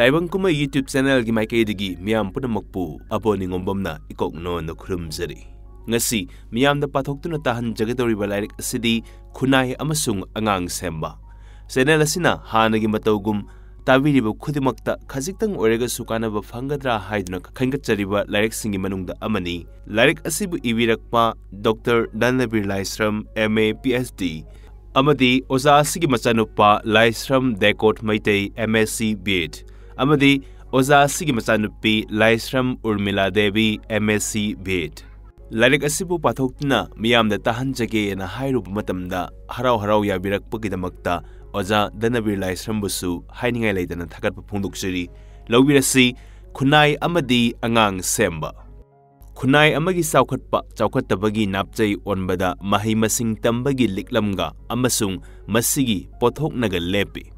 Taibangkuma YouTube channel gi maikaidigi miyam punamakpu abo ningombamna ikokno na khurumjari. Ngasi miyamda pathoktuna tahan jagadoriba lairik asidi khunai amasung angang semba. Channel asina hanagi matawgum tabiriba khudimakta khajiktang oirega sukanaba phangadra haiduna khangatchariba lairik singi manungda amani. Lairik asibu ibirakpa Dr. Danabir Laisram MA PhD amadi oza asigi machanupa Laisram Dekot Maitei MSc B.Ed amadi oza asigi machanupi Laisram Urmila Devi MSc B.Ed. Lairik asibu pathoktuna miyamda tahanjage na hairuba matamda harau yabirakpagidamakta oza Danabir Laisram busu hainingai leidana thagatpa phongdoksari. Lawbirasi khunai amadi angang semba. Khunai amagi chaukhattabagi napchai onbada mahai masing tambagi liklamga amasung masigi pothoknaga lepi.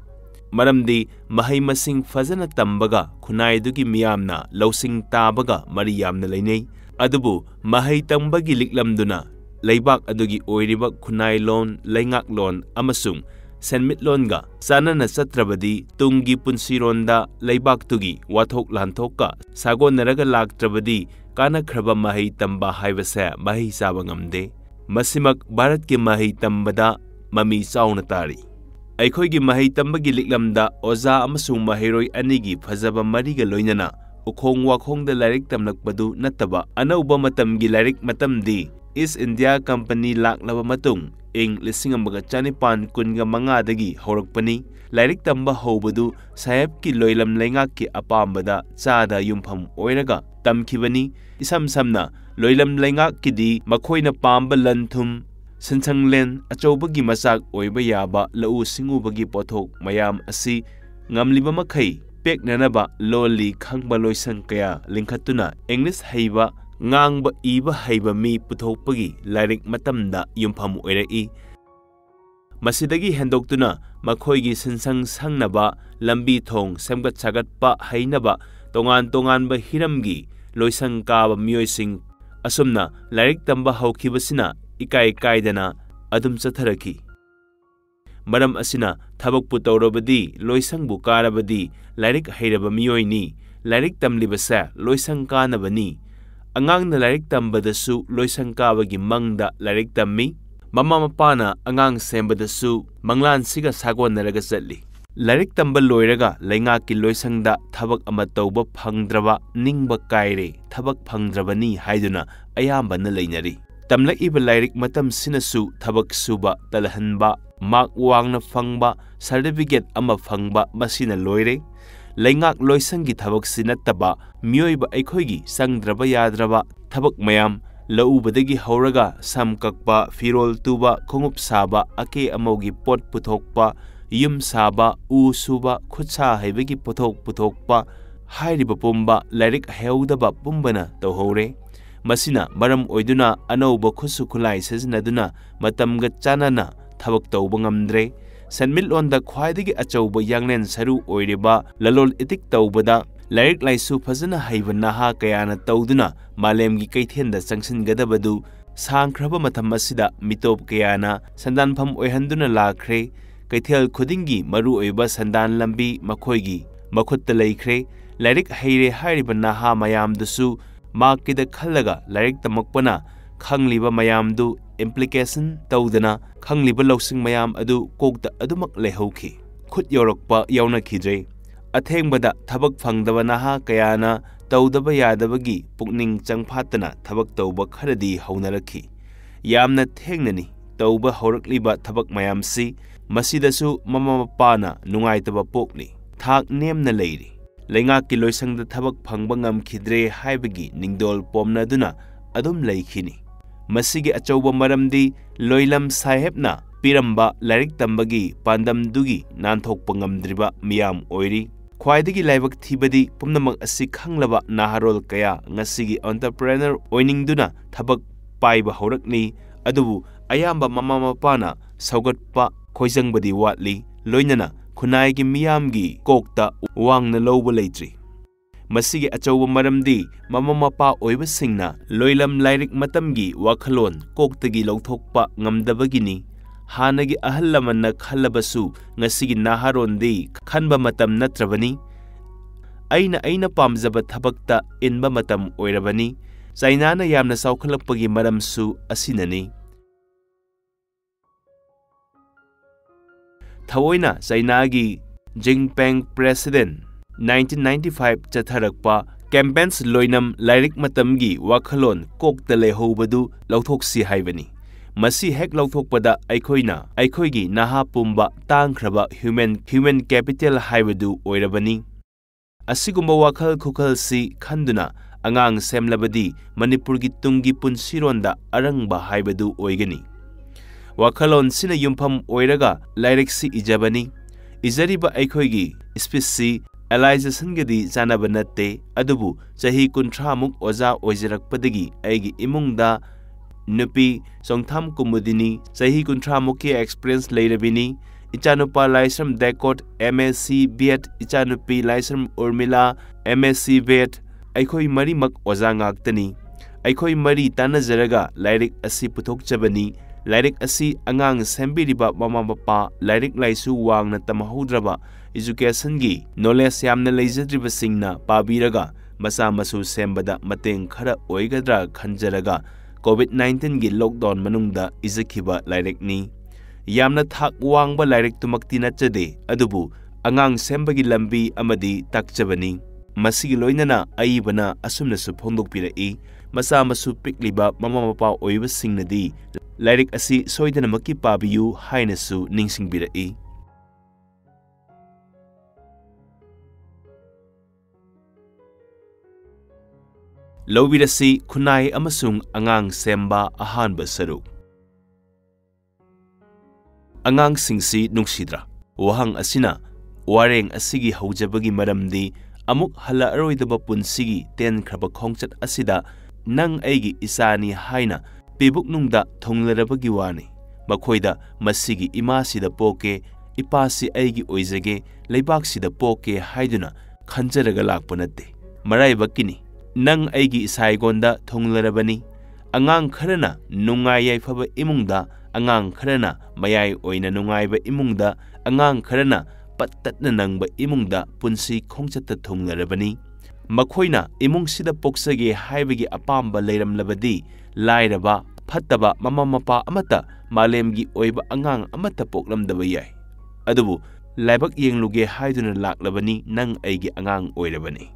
Maramdi mahai masing fazana tambaga khunai dugi miyamna lausing tabaga mari yamna leinei. Adubu mahai tambagi liklamduna leibak adugi oiriba khunai lon leingak lon amasung senmitlonga sanana satrabadi tungi punsironda leibak tugi wathok lanthokka sagonaraga laktrabadi kana khraba mahai tamba haibase mahai saba ngamde. Masimak Bharat ki mahai tambada mami sauna tari. Aikhoi gi mahai tambagi liklamda oza amasung mahairoi anigi phajaba mariga loinana ukhong wakhongda lairik tamlakpadu nataba anauba matamgi lairik matamdi East India Company laklaba matung ing 1915 dagi horakpani. Lairik tamba hobadu saheb ki loilam leingak ki apambada chada yumpham oiraga tamkhibani. Isam samna loilam leingak kidi makhoina pamba lanthum sansanglen achobagi masak oiba yaba lau singubagi pothok mayam asi ngamliba makhai peknanaba loli khangba loisang kaya lingkhatuna English haiba ngangba iba haiba mi puthokpagi lairik matamda yumpham oirai. Masidagi hendoktuna makhoigi sinsang sangnaba lambi thong semgat sagatpa hainaba tongan ba hiramgi loisang kaba miyoising asumna lairik tamba haukibasina ikai kaidana adum chatharaki. Maram asina thabakpu tawrabadi loisangbu karabadi lairik hairaba miyoini lairik tamlibasa loisang kanabani. Angang na lairik tambadasu loisang kabagi mangda lairik tammi. Mama mapana angang sembadasu manglan siga sagon naraga chatli. Lairik tamba loiraga leingaki loisangda thabak ama tawba phangdraba ningba kaire thabak phangdrabani haiduna ayambana leinari. Tamlakiba lairik matam sinasu thabak suba talahanba mak wangna phangba certificate ama phangba masina loire. Leingak loisangi thabak sinataba miyoiba aikhoigi sangdraba yadraba thabak mayam laubadagi hauraga samkakpa firol tuba khongup saba ake amogi pot puthokpa yum saba u suba khutsa haibagi puthokpa hairiba pumba lairik heudaba pumbana tawhore. Masina maram oiduna anauba khusu khulai sajinaduna matamga chanana thabak tawba ngamdre. Senmitlonda khwaidagi achauba yanglen saru oiriba lalol itik tawbada lairik laisu fazana haiba naha kayana tawduna malemgi kaithenda changsingadabadu sangkhraba matham asida mitop kayana sandanpham oihanduna lakhre. Kaithel khudingi maru oiba sandan lambi makhoigi makhutta leikhre. Lairik haire hairiba naha mayamdusu makida khallaga lairik tamakpana khangliba mayamdu implication tawdana khangliba lausing mayam adu kokta adumak lehauki. Khut yorokpa yaunakidre. Athengbada thabak phangdaba naha kayana tawdaba yadabagi pukning changphatana thabak tawba kharadi haunarakhi. Yamna thengnani tawba horakliba thabak mayamsi masidasu mama mapana nungaitaba pokni thak nemna leiri. Leingaki loisangda thabak phangba ngamkhidre haibagi ningdol pomnaduna adum leikhini. Masigi achauba maramdi loilam sahebna piramba lairik tambagi pandamdugi nanthokpa ngamdriba miyam oiri. Khwaidagi laibak thibadi pumnamak asi khanglaba naharol kaya ngasigi entrepreneur oiningduna thabak paiba horakni. Adubu ayamba mama mapana saugatpa khoijangbadi watli loinana khunai gi miyamgi kokta wangna lowba leitri. Masigi achauba maramdi mama mapa oiba singna loilam lairik matamgi wakhalon koktagi lawthokpa ngamdabagini. Hanagi ahal lamanna khallabasu ngasigi naharondi khanba matam natrabani. aina pamjaba thabakta inba matam oirabani. China na yamna saukhalakpagi maramsu asinani. Thawoina China gi Jinping President 1995 chatharakpa campaigns loinam lairik matamgi wakhalon kokta lehobadu lauthoksi haibani. Masi hek lauthokpada aikhoigi naha pumba tangkhraba human capital haibadu oirabani. Asigumba wakhal khukhal si khanduna angang semlabadi Manipurgi tungi punsironda arangba haibadu oigani. Wakhalon sina yumpham oiraga lairik si ijabani. Izariba aikhoigi spisi Alization gadi janaba natte adubu chahi 30 muk oja oijarakpadagi aigi imungda nupi songtham kumudini chahi 30 mukki experience leirabini. Ichanupa Laisram Dekot MSc B.Ed Ichanupi Laisram Urmila MSc B.Ed Aikhoi mari mak oja ngaktani. Aikhoi mari tanajaraga lairik asi puthokchabani. Lairik asi angang sembiriba mama mapa lairik laisu wangna tamahudraba education gi knowledge yamna leijadriba singna pabiraga masa masu sembada mateng khara oigadra khanjaraga COVID-19 gi lockdown manungda izakhiba lairik ni. Yamna thak wangba lairik tumakti nachade adubu angang sembagi lambi amadi takchabani. Masigi loinana aibana asumna su phongdokpirai masa masu pikliba mama mapa oiba singnadi lairik asi soidana maki pabiyu haina su ningsingbirai. Lobirasi kunai amasung angang semba ahanba saruk. Angang singsi nungsidra. Wahang asina wareng asigi haujabagi maramdi amuk hala aroidaba punsigi ten kraba khongchat asida nang aigi isani haina pibuk nungda thonglarabagi wani. Makhoida masigi imasida poke ipasi aigi oizage leibak poke haiduna khanjaraga lakpa natte. Maraiba kini nang aigi isaigonda thonglarabani. Angang kharana nungai yaifaba imungda angang kharana mayai oina nungaiba imungda angang kharana pattatna nangba imungda punsi khongchatta thonglarabani. Makhoina imungsida poksage haibagi apamba leiramlabadi lairaba phattaba mama mapa amata malemgi oiba angang amata poklamdaba yai. Adubu laibak yengluge haiduna laklabani nang aigi angang oirabani.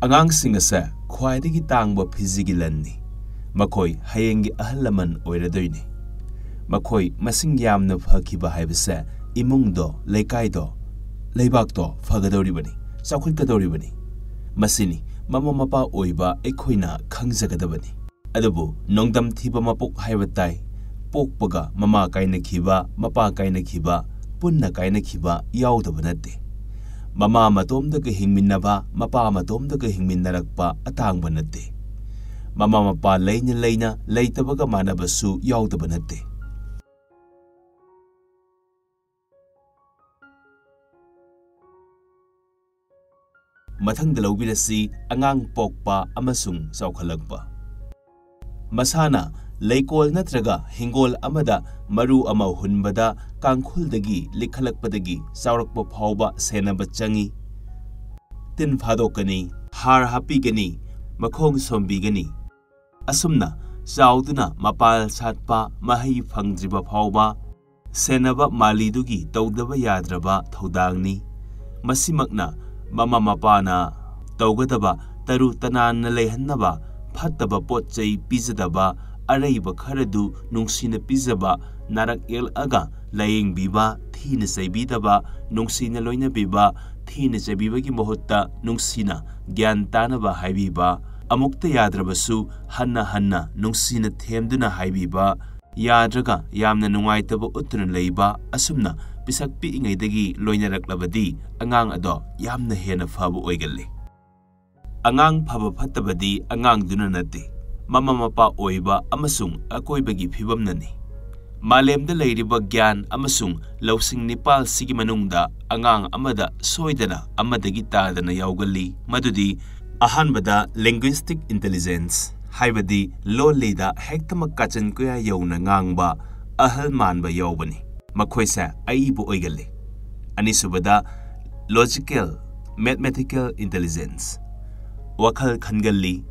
Angang singasa khwaidagi tangba phizigi lanni. Makhoi hayengi ahalaman oiradoini. Makhoi masing yamna phakiba haibasa imungdo leikaido leibakdo fagadoribani chakhulkadoribani. Masini mama mapa oiba ekhoina khangjagadabani. Adubu nongdam thiba mapok haibatai pokpaga mama kaina khiba mapa kaina khiba punna kaina khiba yaudaba natte. Mama matomdaga hingminnaba mapa matomdaga hingminnarakpa atangba natte. Mama mapa leina leitabaga manabasu yaudaba natte. Mathangda lawbirasi angang pokpa amasung saukhalakpa. Masana leikol natraga hingol amada maru ama hunbada kangkhuldagi likhalakpadagi saurakpa phauba senaba changi. Tin phadokani har hapigani makhong sombigani. Asumna sauduna mapal satpa mahai phangjiba phauba senaba malidugi tawdaba yadraba thodangni. Masimakna mama mapana tawgadaba taru tanan leihannaba phattaba potchai pizadaba araiba kharadu nungsina pizaba narak el aga layeng biba thina saibidaba nungsina loina biba thina sabibagi mohutta nungsina gyan tanaba haibiba amukta yadrabasu hanna nungsina themduna haibiba yadraga yamna nungaitaba utuna leiba asumna pisak piingaidagi loinaraklabadi angang ado yamna hena phaba oigalle. Angang phaba phattabadi angang duna natte. Mama mapa oiba amasung akoibagi phibamnani. Malemda leiriba gyan amasung lausing nipal sigi manungda angang amada soidana amadagi tadana yaugali madudi ahanbada linguistic intelligence haibadi lolida hektamak kachan kuya yauna ngangba ahal manba yaubani. Makhoisa aibu oigalle. Anisubada logical mathematical intelligence, wakhal khangalli,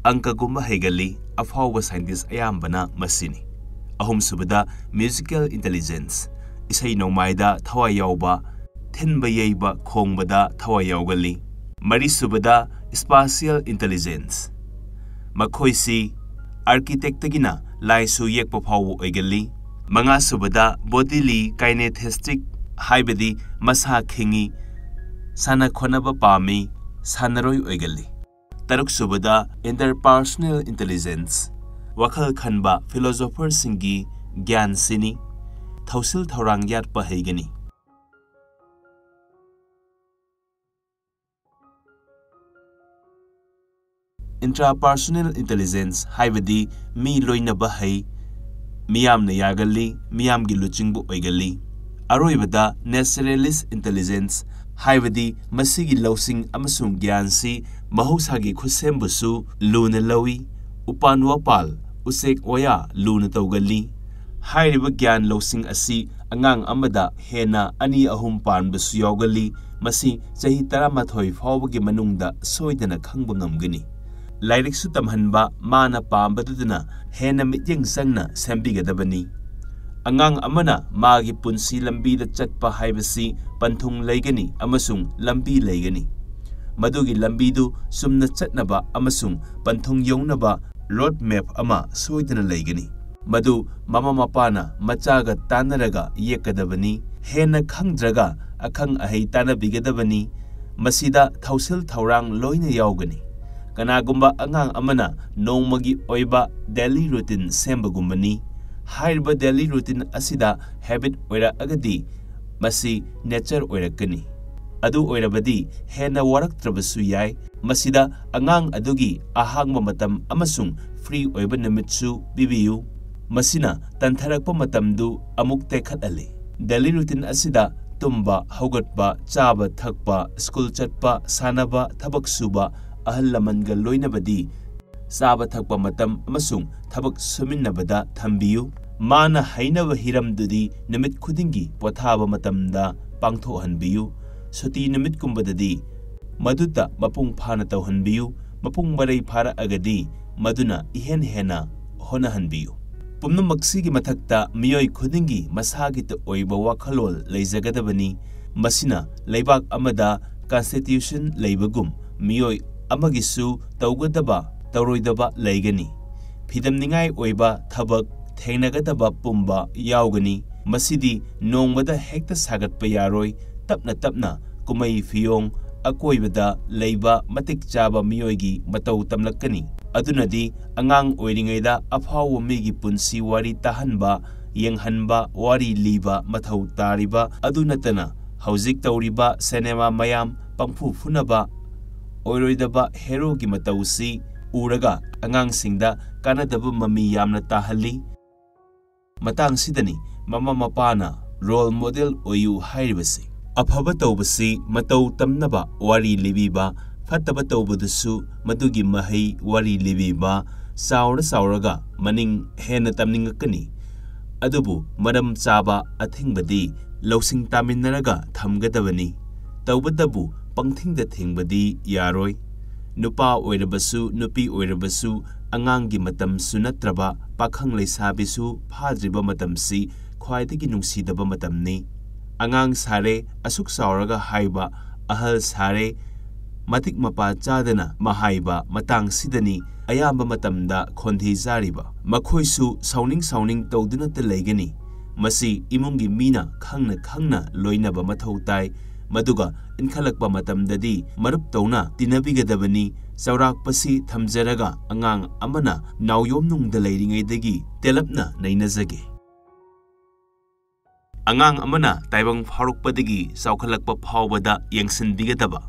angkagumba haigalli, afawba scientist ayambana masini. Ahumsubada musical intelligence, isay nongmayda thaway yawba, thinba yayba khongbada thaway yawgalli. Marisubada spatial intelligence, makhoisi architectagina laisu yekpa phawbu oigalli. Mangasubada bodily kinesthetic haibadi masa khingi, sana khonaba pami, sanaroi oigalli. Taruksubada interpersonal intelligence, wakhal khanba philosopher singi gyan sini, thausil thaurang yatpa haigani. Intrapersonal intelligence haibadi mi loinaba hai, miyamna yagalli, miyamgi luchingbu oigalli. Aroibada naturalist intelligence haibadi masigi lausing amasung gyansi mahusagi khusembusu luna lawi, upan wapal usek oya luna taugalli. Hairiba gyan lausing asi angang amada hena ani ahum panbasu yawgalli, masi chahi 13 fawbagi manungda soidana khangba ngamgani. Lairiksu tamhanba mana pambaduduna hena mityang sangna sembigadabani. Angang amana magi punsi lambida chatpa haibasi panthung laigani amasung lambi laigani. Madugi lambidu sumna chatnaba amasung panthung yongnaba road map ama soidana laigani. Madu mama mapana machaga tanaraga yekadabani, hena khangdraga akhang ahai tanabigadabani. Masida thausil thaurang loina yawgani. Kanagumba angang amana nongmagi oiba daily routine sembagumbani. Hairiba daily routine asida habit oira agadi, masi nature oirakani. Adu oirabadi hena waraktrabasu yai, masida angang adugi ahangma matam amasung free oiba namitsu bibiyu. Masina tantharakpa matamdu amuk tekhatalli. Daily routine asida tumba, haugatpa, chaba, thakpa, school chatpa, sanaba, thabak suba, ahal lamangal loinabadi, saba thakpa matam amasung thabak suminnabada thambiyu. Mana hainaba hiramdudi namit khudingi pothaba matamda pangthohanbiyu. Suti namit kumbadadi maduta mapung phana tawhanbiyu. Mapung maray phara agadi maduna ihen hena honahanbiyu. Pumnamaksigi mathakta miyoi khudingi masagita oiba wakhalol leizagadabani. Masina leibak amada constitution leibagum miyoi amagisu taugadaba tauroidaba leigani. Phidamningai oiba thabak thengnagadaba pumba yaugani. Masidi nongmada hekta sagatpa yaroi, tapna tapna kumai fiyong akoibada leiba matik chaba miyoigi matau tamlakkani. Adunadi angang oiringaida afawa migi punsi wari tahanba, yenghanba, wari liba mathau tariba. Adunatana hauzik tauriba cinema mayam pangphu funaba oiroidaba hero gi matausi uraga angang singda kanadaba mami yamna tahalli. Matang sidani mama mapana role model oyu hairibasi. Afaba taubasi matau tamnaba wari libiba, fataba taubadusu madugi mahai wari libiba, sauraga maning hena tamningakani. Adubu madam chaba athingbadi lausing taminaraga thamgadabani. Taubadabu pangthingda thingbadi yaroi. Nupa oirabasu nupi oirabasu angangi matam sunatraba pakhang leisabisu phadriba matamsi khwaidagi nungsidaba matamni. Angang sare asuk sauraga haiba ahal sare matik mapa chadana mahaiba matang sidani ayamba matamda khonthi zariba. Makhoisu sauning tawduna ta leigani. Masi imungi mina khangna loinaba mathau tai. Maduga inkhalakpa matamdadi marup tawna tinabigadabani. Saurakpasi thamjaraga angang amana nauyomnungda leiringaidagi telapna nainazage. Angang amana taibang pharukpadagi saukhalakpa phawbada yengsinbigadaba.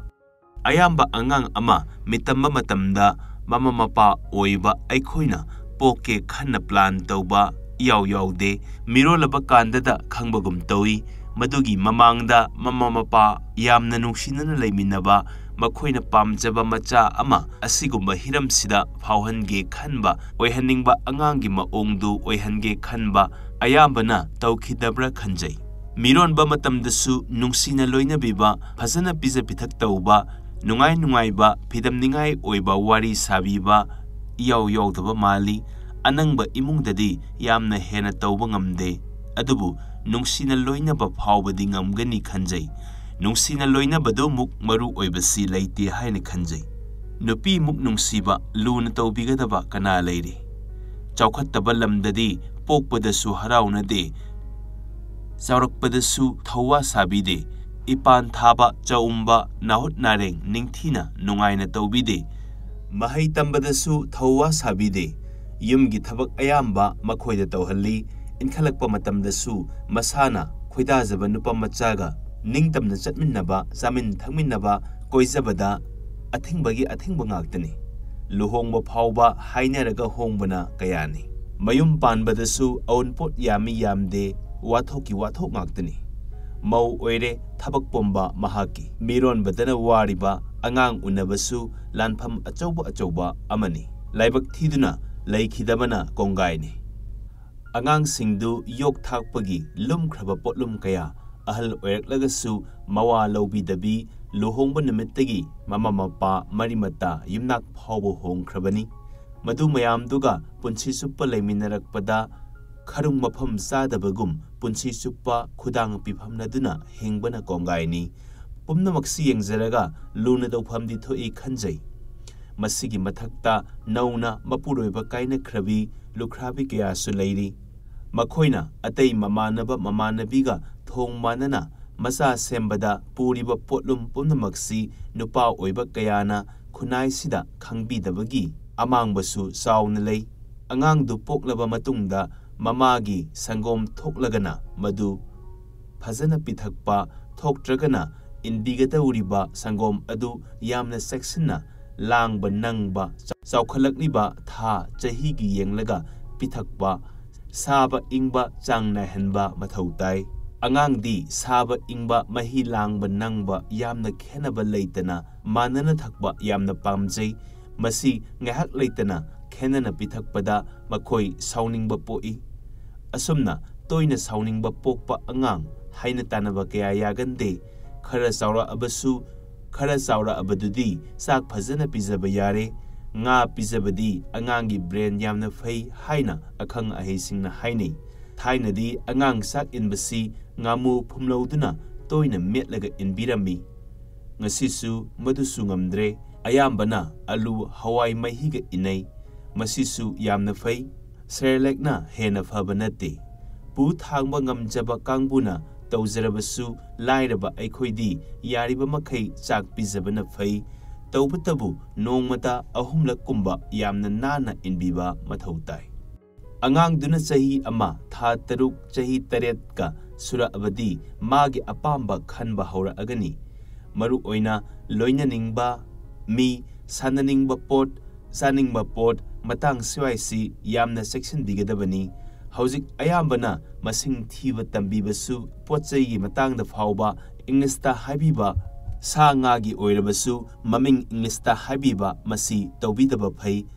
Ayamba angang ama mitamba matamda mama mapa oiba aikhoina poke khanna plan tawba yaude mirolaba kandada khangbagum tawi. Madugi mamangda mama mapa yamna nungsinana leiminaba makhoina pamjaba macha ama asigumba hiramsida phawhange khanba oihaningba angangi maongdu oihange khanba ayambana tawkhidabra khanjai. Mironba matamdasu nungsina loinabiba phajana pija pithak tauba nungai nungaiba phidamningai oiba wari sabiba iyaw yawdaba mali anangba imungdadi yamna hena tauba ngamde adubu nungsina loinaba phawbadi ngamgani khanjai nungsina loinabado muk maru oibasi leite haina khanjai nupi muk nungsiba luna taubigadaba kana leiri chawkhattaba lamdadi pokpadasu haraunade chawrakpadasu thawa sabide ipan thaba chaumba nahut nareng ningthina nungaina tawbide mahai tambadasu thawa sabide yumgi thabak ayamba makhoida tawhalli inkhalakpa matamdasu masana khoidajaba nupa machaga ningtamna chatminnaba zamin thangminnaba koizabada athingba ngaktani luhongba phawba hainaraga hongbana kayani mayum panbadasu aunpot yami yamde wathoki wathok ngaktani mau oire thabak pomba mahaki miron badana wariba angang unabasu lanpham achauba amani laibak thiduna laikhidabana kongaini angang singdu yok thakpagi lumkhraba potlum kaya ahal oiraklagasu mawa lawbidabi luhongba nimittagi mama mapa marimata yumnak phawbo hongkhrabani madu mayamduga punsi suppa leiminarakpada kharung mafam sadabagum punsi suppa khudang pifamnaduna hingbana kongaini pumnamaksi yengzaraga luna tawphamdi thoi khanjai masigi mathakta nauna mapuroiba kaina khrabi lukhrabi kaya su leiri makhoina atei mamanabiga thong manana masa sembada puriba potlum pumnamaksi nupa oiba kayana khunai sida khangbidabagi amangbasu sauna lei angangdu poklaba matungda mamagi sangom thoklagana madu phajana pithakpa thoktragana inbigata uriba sangom adu yamna seksina langba nangba chawkhalakliba tha chahigi yenglaga pithakpa saba ingba changna henba mathautai angangdi saba ingba mahi langba nangba yamna khenaba leitana manana thakba yamna pamjai masi ngahak leitana khenana pithakpada makhoi sauningba poi asumna toina sauningba pokpa angang haina tanaba kaya yagande khara saura abadudi sak phajana pijaba yare nga pijabadi angangi brain yamna fei haina akhang aheisingna hainei thainadi angang sak inbasi ngamu phumlauduna toina metlaga inbirami ngasisu madusu ngamdre ayambana alu hawai mahiga inai masisu yamna fei serlekna hena fabanate pu thangba ngamjaba kangbuna tawjarabasu lairaba aikhoidi yariba makhai chak pijabana fei tawbatabu nongmata ahumlak kumba yamna nana inbiba mathautai angang duna chahi ama tha taruk chahi taret ka sura abadi magi apamba khanba haura agani maru oina loina ningba mi sananingba pot saningba pot matang siwaisi yamna section bigadabani hauzik ayambana masing thiba tambibasu potchai matang da phawba english ta habiba sa nga gi oirabasu maming english ta habiba masi tawbidaba phai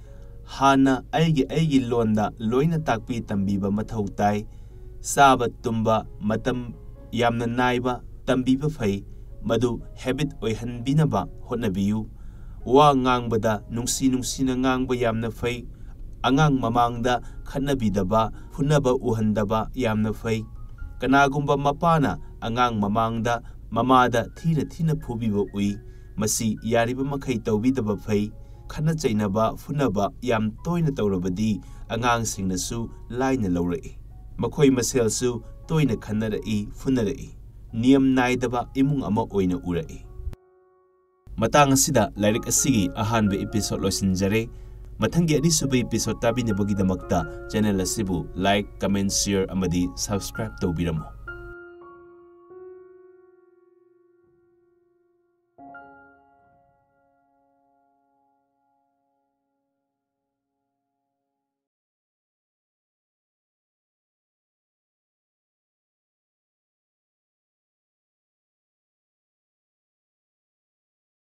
hana aigi londa loina takpi tambiba mathautai saba tumba matam yamna naiba tambiba phai madu habit oihanbinaba hotnabiyu wa ngangbada nungsina ngangba yamna fei angang mamangda khanabidaba phunaba uhandaba yamna fei kanagumba mapana angang mamangda mamada thina phubiba ui masi yariba makhai tawbidaba fei khana chainaba phunaba yam toina tawrabadi angang singnasu laina lawrai makhoi maselsu toina khannarai funarai niyam naidaba imung ama oina urai matang asida lairik asigi ahanba episode losinjare mathanggi anisuba episode tabinabagidamakta channel asibu like comment share amadi subscribe tawbiramo